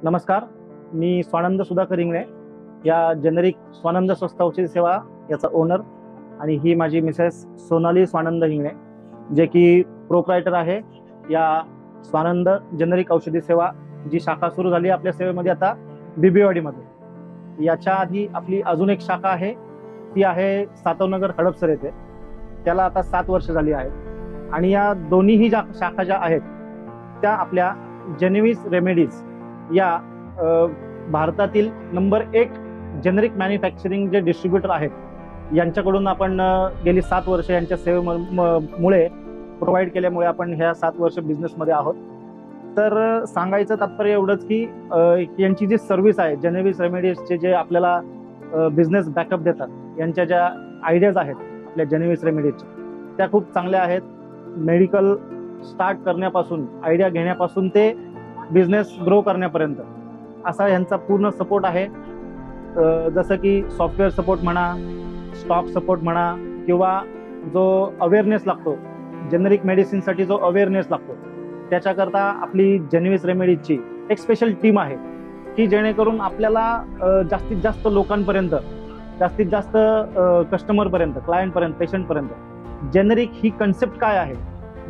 नमस्कार, मी स्वानंद सुधाकर इंगळे, या जेनेरिक स्वानंद स्वस्त औषधी सेवा याचा ओनर, आणि ही माझी मिसेस सोनाली स्वानंद इंगळे, जे की प्रोप्रायटर आहे या स्वानंद जेनेरिक औषधी सेवा, जी शाखा सुरू झाली आपल्या सेवेमध्ये आता बिबीवाडीमध्ये। याच्या आधी आपली अजून एक शाखा आहे, ती आहे सातवनगर हडपसर येथे, त्याला आता 7 वर्ष झाली आहेत। आणि या दोन्हीही शाखा ज्या आहेत त्या आपल्या जेनेविस रेमेडीज या भारतातील नंबर 1 जेनेरिक मॅन्युफॅक्चरिंग जे डिस्ट्रीब्युटर आहेत यांच्याकडून आपण गेली 7 वर्ष यांच्या सेवेमुळे प्रोव्हाइड केल्यामुळे आपण ह्या 7 वर्ष बिझनेसमध्ये आहोत। तर सांगायचं तात्पर्य एवढंच की यांची जी सर्व्हिस आहे, जेनेविस रेमेडीजचे जे आपल्याला बिझनेस बॅकअप देतात, यांच्या ज्या आयडियाज आहेत आपल्या जेनेविस रेमेडीजच्या, त्या खूप चांगल्या आहेत। मेडिकल स्टार्ट करण्यापासून, आयडिया घेण्यापासून ते बिझनेस ग्रो करण्यापर्यंत असा यांचा पूर्ण सपोर्ट आहे। जसं की सॉफ्टवेअर सपोर्ट म्हणा, स्टॉक सपोर्ट म्हणा, किंवा जो अवेअरनेस लागतो जेनेरिक मेडिसिनसाठी, जो अवेअरनेस लागतो त्याच्याकरता आपली जेनेविस रेमेडीजची एक स्पेशल टीम आहे की जेणेकरून आपल्याला जास्तीत जास्त लोकांपर्यंत, जास्तीत जास्त कस्टमरपर्यंत, क्लायंटपर्यंत, पेशंटपर्यंत जेनेरिक ही कन्सेप्ट काय आहे,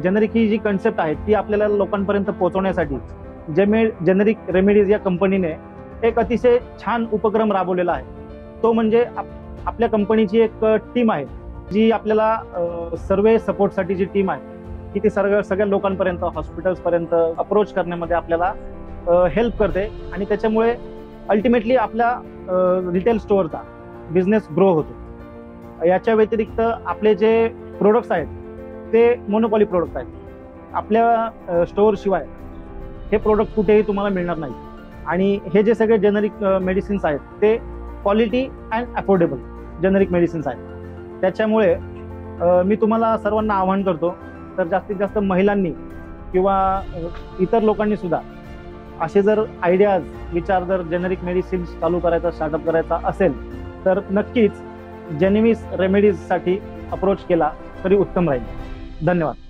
जेनेरिक ही जी कन्सेप्ट आहे ती आपल्याला लोकांपर्यंत पोहोचवण्यासाठी जेनेरिक रेमेडीज या कंपनीने एक अतिशय छान उपक्रम राबवलेला आहे। तो म्हणजे आपल्या कंपनीची एक टीम आहे जी आपल्याला सर्वे सपोर्टसाठी जी टीम आहे की ती सगळ्या लोकांपर्यंत, हॉस्पिटल्सपर्यंत अप्रोच करण्यामध्ये आपल्याला हेल्प करते, आणि त्याच्यामुळे अल्टिमेटली आपल्या रिटेल स्टोअरचा बिझनेस ग्रो होतो। याच्या व्यतिरिक्त आपले जे प्रोडक्ट्स आहेत ते मोनोपॉली प्रोडक्ट आहेत। आपल्या स्टोअर शिवाय हे प्रोडक्ट कुठेही तुम्हाला मिळणार नाही, आणि हे जे सगळे जेनेरिक मेडिसिन्स आहेत ते quality and affordable generic medicines आहेत। त्याच्यामुळे मी तुम्हाला सर्वांना आवाहन करतो, तर जास्तीत जास्त महिलांनी किंवा इतर लोकांनी सुद्धा असे जर आयडियाज, विचार जर जेनेरिक मेडिसिन्स चालू करायचा, स्टार्टअप करायचा असेल तर नक्कीच जेनेविस रेमेडीजसाठी अप्रोच केला तरी उत्तम राहील। धन्यवाद।